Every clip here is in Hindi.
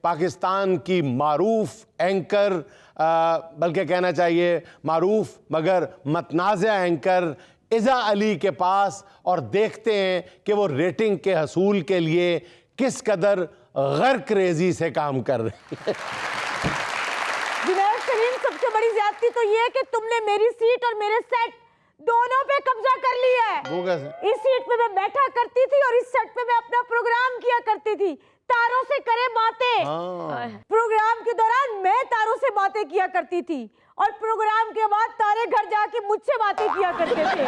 पाकिस्तान की मारूफ एंकर, बल्कि कहना चाहिए मारूफ मगर मतनाज़ा एंकर इज़ा अली के पास और देखते हैं कि वो रेटिंग के हसूल के लिए किस कदर गर्क रेजी से काम कर रहे हैं। जुनैद सलीम, सबसे बड़ी ज्यादती तो ये है कि तुमने मेरी सीट और मेरे सेट दोनों पे कब्जा कर लिया है। वो कैसे? इस सीट पे मैं बैठा करती थी और इस सेट पे मैं अपना प्रोग्राम किया करती थी। तारों से करे बातें। प्रोग्राम के दौरान मैं तारों से बातें किया करती थी और प्रोग्राम के बाद तारे घर जाके मुझसे बातें किया करते थे।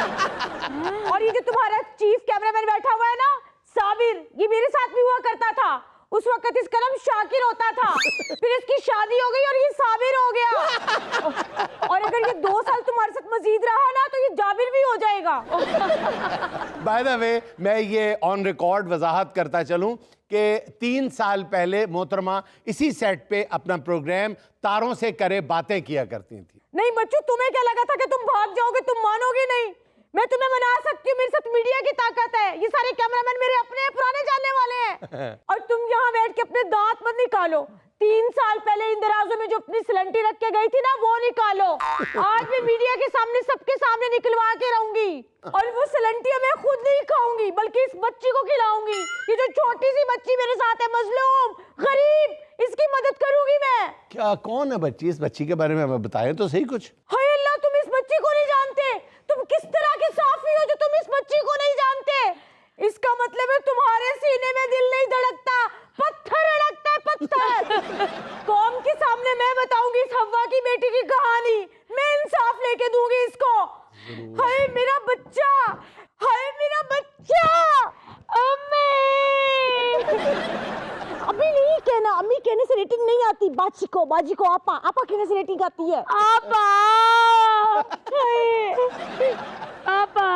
और ये जो तुम्हारा चीफ कैमरामैन बैठा हुआ है ना, साबिर, ये मेरे साथ भी हुआ करता था। उस वक्त इसका नाम शाकिर होता था, फिर इसकी शादी हो गई और ये साबिर हो गया। और अगर ये 2 साल तुम्हारे साथ मजीद रहा ना तो ये जाबिर भी हो जाएगा। बाय द वे, मैं ये ऑन रिकॉर्ड वजाहत करता चलूं कि 3 साल पहले मोहतरमा इसी सेट पे अपना प्रोग्राम तारों से करे बातें किया करती थी। नहीं बच्चू, तुम्हें क्या लगा था कि तुम भाग जाओगे? तुम मानोगे नहीं। मैं तुम्हें मना सकती हूँ, मेरे साथ मीडिया की ताकत है। ये सारे कैमरामैन मेरे अपने पुराने जानने वाले हैं। और तुम यहाँ बैठ के अपने दांत मत निकालो। 3 साल पहले इन दराजों में जो अपनी सिलंटी रख के गई थी ना, वो निकालो। आज मैं मीडिया के सामने, सबके सामने निकलवा के रहूंगी। और वो सिलंटियां मैं खुद नहीं खाऊंगी, बल्कि इस बच्ची को खिलाऊंगी। ये जो छोटी सी बच्ची मेरे साथ है, मजलूम, गरीब, इसकी मदद करूंगी मैं। क्या, कौन है बच्ची? इस बच्ची के बारे में हमें बताएं तो सही कुछ। हाय अल्लाह, तुम इस बच्ची को नहीं जानते। तुम किस तरह के साफी हो जो तुम इस बच्ची को नहीं जानते? इसका मतलब है तुम्हारे सीने में दिल नहीं धड़कता, पत्थर धड़कता है, पत्थर। कौम के सामने मैं बताऊंगी इस हव्वा की बेटी की कहानी। मैं इंसाफ लेके दूंगी इसको। हाय मेरा बच्चा, हाय मेरा बच्चा। अम्मी, अभी नहीं कहना, अम्मी कहने से रेटिंग नहीं आती। बाजी को आपा, आपा कहने से रेटिंग आती है। आपा, आपा।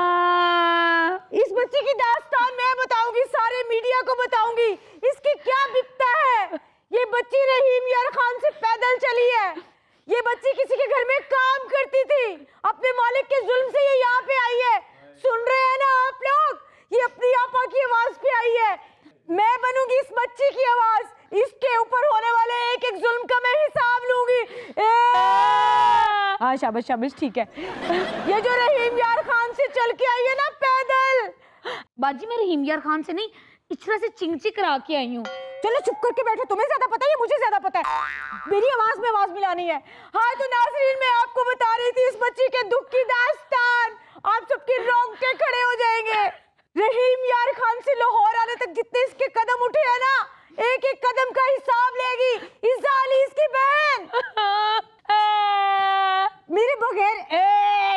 इस बच्ची की दास्तान मैं बताऊंगी, सारे मीडिया को बताऊंगी इसकी क्या बिकता है। ये बच्ची रहीम यार खान से पैदल चली है। ये बच्ची किसी के घर में काम करती थी, अपने मालिक के जुल्म से ये यहाँ पे आई है। सुन रहे हैं ना आप लोग? ये अपनी आपा की आवाज पे आई है। मैं बनूंगी इस बच्ची की आवाज। इसके ऊपर होने वाले एक एक जुल्म का मैं हिसाब लूंगी। हाँ शाबाश शाबाश, ठीक है। ये जो रहीम यार खान से चल के आई है ना पैदल। बाजी, मैं रहीम यार खान से नहीं, इस तरह से चिंची करा के आई हूँ। चलो चुप करके बैठो, तुम्हें ज्यादा पता है या मुझे ज्यादा पता है? मेरी आवाज में आवाज मिलानी है। हाँ तो नाज़रीन, मैं आपको बता रही थी इस बच्ची के दुख की दास्तान। आप सबके रोंगटे खड़े हो जाएंगे। रहीम यार खान से लाहौर आने तक जितने इसके कदम उठे हैं ना, एक एक कदम का हिसाब लेगी इज़ा अली, इसकी बहन। मेरे बगैर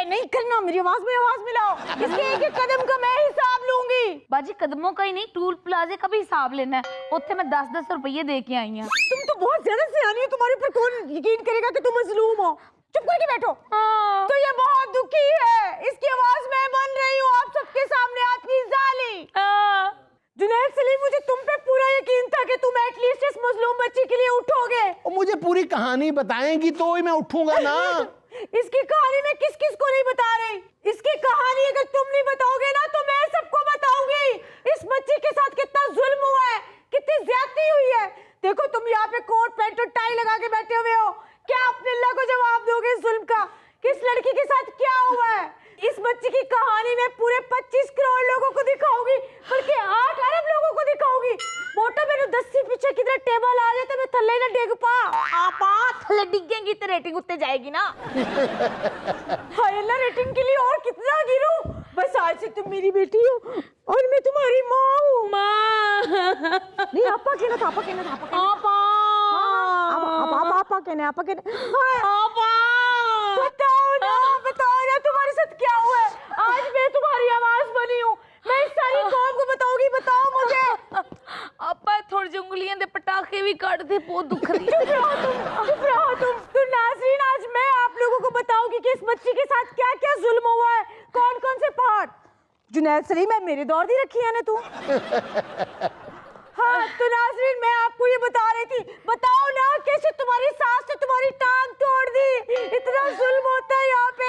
नहीं करना, मेरी आवाज में आवाज मिलाओ। इसके एक एक कदम का मैं हिसाब लूंगी। बाजी, कदमों का ही नहीं, टूल प्लाजे का भी हिसाब लेना है। उत्थे मैं 10-10 रुपये दे के आई हूँ। तुम तो बहुत ज्यादा सियानी हो, तुम्हारे ऊपर कौन यकीन करेगा कि तुम मजलूम हो? चुप करके बैठो। तो ये बहुत दुखी है, इसकी आवाज मैं बन रही हूँ आप सबके सामने, आपकी इज़ा अली। जुनैद सलीम, मुझे तुम पे पूरा यकीन था कि तुम एटलीस्ट इस मजलूम बच्ची के लिए उठोगे। और मुझे पूरी कहानी बताएंगी तो ही मैं उठूंगा ना। इसकी कहानी मैं किस किस को नहीं बता रही। इसकी कहानी अगर तुम नहीं बताओगे ना तो मैं सबको बताऊंगी। इस बच्ची के साथ कितना जुल्म हुआ है, कितनी ज्यादती हुई है। देखो तुम यहाँ पे कोट पैंट और टाई लगा के बैठे हुए हो, क्या अपने अल्लाह को जवाब दोगे इस जुल्म का? किस लड़की के साथ क्या हुआ है? इस बच्ची की कहानी में पूरे 25 करोड़ लोगों को दिखाऊंगी, बल्कि 8 अरब लोगों को दिखाऊंगी। मोटा मेरे 10 से पीछे किधर टेबल आ जाए तो मैं थल्ले ना डिग पा। आपा, थल्ले डिगेंगी तो रेटिंग उत्ते जाएगी ना। हाय अल्लाह, रेटिंग के लिए और कितना गिरूं? बस आज से तुम मेरी बेटी हो और मैं तुम्हारी माँ हूँ। माँ नहीं, आपा कहना था, आपा कहना था, आपा कहना था। आपा कहना, आपा कहना। आपा, बताओ ना तुम्हारे साथ क्या हुआ है? आज मैं तुम्हारी आवाज बनी हूँ, मैं इस सारी कौम को बताऊंगी। बताओ मुझे। आपा थोड़ी जंगलियां दे पटाखे भी काट दे, बहुत दुख रही। चुप रहो तुम। तो नाज़रीन, आज मैं आप लोगों को बताऊंगी कि इस बच्ची के साथ क्या क्या जुल्म हुआ है, कौन कौन से पार्ट। जुनैद सलीम, मैं मेरे दौर दी रखी है ना तू। हाँ तो नाज़रीन, मैं आपको ये बता रही थी, बताओ ना कैसे तुम्हारी सास ने तुम्हारी टांग तोड़ दी। इतना जुल्म होता है यहाँ पे।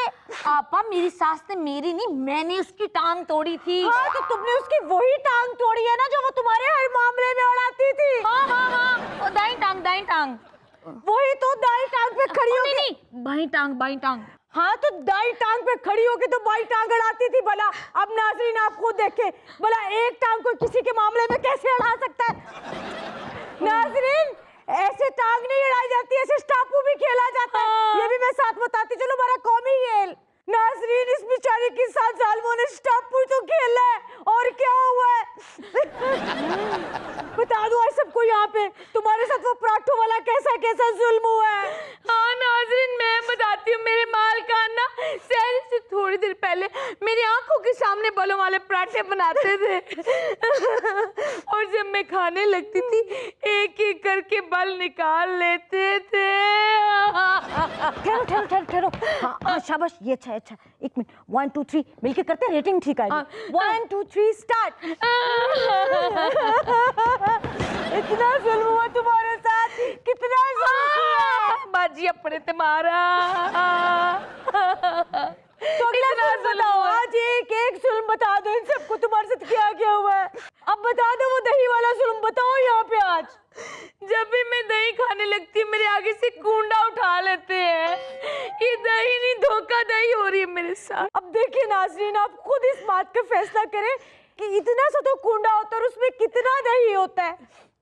आपा, मेरी सास ने मेरी नहीं, मैंने उसकी टांग तोड़ी थी। हाँ तो तुमने उसकी वही टांग तोड़ी है ना जो वो तुम्हारे हर मामले में उड़ाती थी। हाँ, दाई बाएं टांग। वही तो, दाई टांग पे खड़ी नहीं होके। नहीं, बाएं टांग बाएं टांग। हाँ तो दाई टांग पे खड़ी होके तो बाई टांग अड़ाती थी भला। अब नाज़रीन आप खुद देखें भला एक टांग को किसी के मामले में कैसे अड़ा सकता है। नाज़रीन ऐसे टांग नहीं अड़ाई जाती, ऐसे स्टापू भी खेला जाता है। ये भी मैं साथ बताती चलो, हमारा कौमी खेल। नाज़रीन इस बेचारी के साथ जालिमों ने स्टापू तो खेला है, और क्या हुआ है बता दो आज सबको यहाँ पे, तुम्हारे साथ वो पराठों वाला कैसा कैसा जुल्म हुआ है। हाँ नाज़रीन मैं बताती हूँ, मेरे मालकान ना शहर से थोड़ी देर पहले मेरी आंखों के सामने बलों वाले पराठे बनाते थे और जब मैं खाने लगती थी एक एक करके बल निकाल लेते थे। ठहरो ठहरो ठहरो ठहरो। हाँ शाबाश, ये अच्छा है, अच्छा। एक मिनट, 1 2 3 मिलके करते हैं, रेटिंग ठीक आएगी। 1 2 3 स्टार्ट। इतना जुल्म हुआ तुम्हारे साथ, कितना जुल्म हुआ। बाजी अपने तुम्हारा तो अगला जुल्म बताओ, आज एक एक जुल्म बता दो इन सबको, तुम्हारे साथ क्या क्या हुआ है। अब बता दो वो दही वाला जुल्म बताओ यहाँ पे आज। जब भी मैं दही खाने लगती हूँ मेरे आगे से कूंडा उठा लेते हैं। ये दही नहीं, धोखा दही हो रही है मेरे साथ। अब देखिए नाज़रीन आप खुद इस बात का फैसला करें कि इतना सा तो कूंडा होता है और उसमें कितना दही होता है।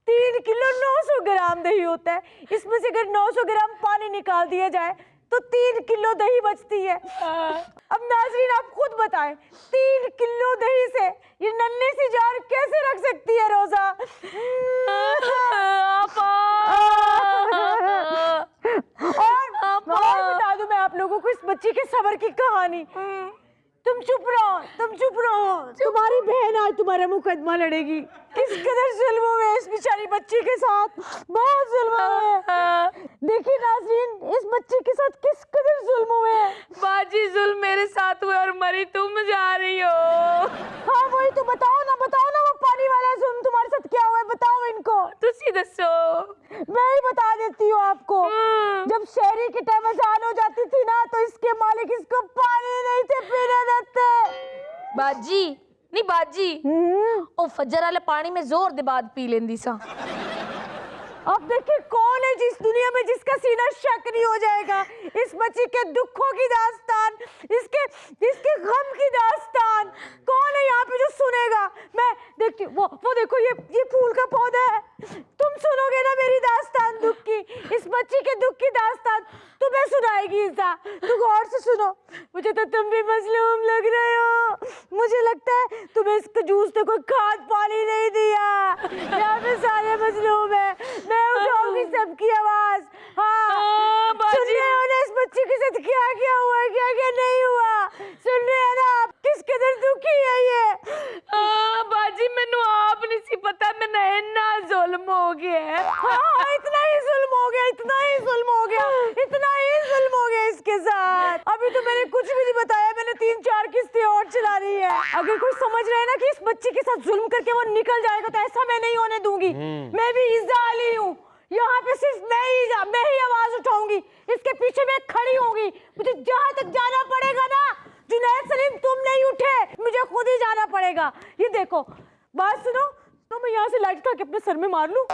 3 किलो 900 ग्राम दही होता है, इसमें से अगर 900 ग्राम पानी निकाल दिया जाए तो 3 किलो दही बचती है। अब नाज़रीन आप खुद बताएं 3 किलो दही से ये नन्ही सी जान कैसे रख सकती है रोजा। और बता दूं मैं आप लोगों को इस बच्ची के सब्र की कहानी। तुम चुप रहो, तुम चुप रहो, तुम्हारी बहन आज तुम्हारा मुकदमा लड़ेगी। किस कदर जुल्म हुए इस बेचारी बच्ची के साथ, बहुत जुल्म हुए। देखिए नाज़रीन इस बच्ची के साथ किस कदर जुल्म हुए। बाजी जुल्म मेरे साथ हुए और मरी तुम जा रही हो। हाँ वही तो, बताओ ना वो पानी वाला जुल्म तुम्हारे साथ क्या हुआ है, बताओ इनको। तुसी दसो। मैं ही बता देती हूँ आपको। जब शहरी की टाइम अजान हो जाती थी ना तो इसके मालिक इसको पानी नहीं थे पीने देते। बाजी नहीं बाजी ओ फजर वाले पानी में जोर दे बाद पी लेंदी सा। अब देखिए कौन है जिस दुनिया में जिसका सीना शक नहीं हो जाएगा। इस बच्ची के दुखों की दास्तान, इसके गम की दास्तान कौन है यहाँ पे जो सुनेगा। मैं देखती हूँ वो देखो ये फूल का पौधा है। तुम सुनोगे ना मेरी दास्तान दुख की, इस बच्ची के दुख की दास्तान तुम्हें सुनाएगी ईसा। तू गौर से सुनो, मुझे तो तुम भी मजलूम लग रहे हो। मुझे लगता है तुम्हें इस जूस ने कोई खाद पानी नहीं दिया। यहाँ पे सारे मजलूम है, मैं उठाऊंगी सबकी आवाज। हाँ सुन रहे हो ना इस बच्ची के साथ क्या क्या हुआ, क्या क्या नहीं हुआ, सुन रहे हैं ना आप किस कदर दुखी है ये। बाजी मैनू आप नहीं सी पता मैंने इतना जुल्म हो गया। हाँ इतना ही जुल्म हो गया, इतना ही जुल्म हो गया, इतना ही जुल्म हो गया इसके साथ। अभी तो मैंने कुछ भी नहीं बताया, मैंने 3-4 किस्तें और चला रही है। अगर कोई समझ रहा है ना कि इस बच्ची के साथ जुल्म करके वो निकल जाएगा तो ऐसा मैं नहीं होने दूंगी। मैं भी इज़्ज़ा अली हूँ, यहाँ पे सिर्फ मैं ही आवाज उठाऊंगी, इसके पीछे मैं खड़ी होंगी। मुझे जहाँ तक जाना पड़ेगा ना जुनैद सलीम तुम नहीं उठे, मुझे खुद ही जाना पड़ेगा। ये देखो बात सुनो, तो मैं यहाँ से लाइट उठा के अपने सर में मार लूं,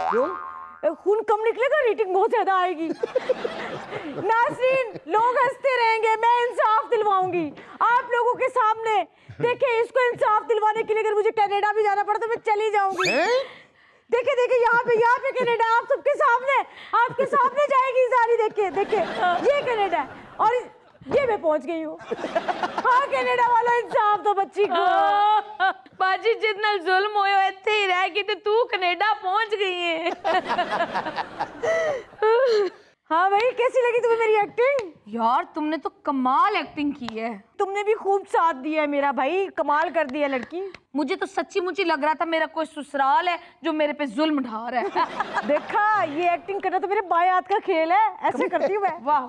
खून कम निकलेगा, रेटिंग बहुत ज्यादा आएगी। नाज़रीन लोग हंसते रहेंगे, मैं इंसाफ दिलवाऊंगी आप लोगों के सामने। देखिए इसको इंसाफ दिलवाने के लिए अगर मुझे कनाडा भी जाना पड़ा तो मैं चली जाऊंगी। देखिए यहाँ पे कनाडा आप सबके सामने, आपके सामने जाएगी सारी। देखिए ये कनाडा है और ये मैं पहुंच गई हूँ। हाँ कनाडा वाला इंसाफ तो बच्ची को। बाजी जितना जुल्म होया इत्थे ही रह गई ते तू कनाडा पहुंच गई है। हाँ भाई कैसी लगी तुम्हें मेरी एक्टिंग? यार तुमने तो कमाल एक्टिंग की है। तुमने भी खूब साथ दिया है मेरा भाई, कमाल कर दिया लड़की। मुझे तो सच्ची मुच्ची लग रहा था मेरा कोई ससुराल है जो मेरे पे जुल्म ढा रहा है। देखा ये एक्टिंग करना तो मेरे बाएं हाथ का खेल है, ऐसे करती हूँ मैं। वाह।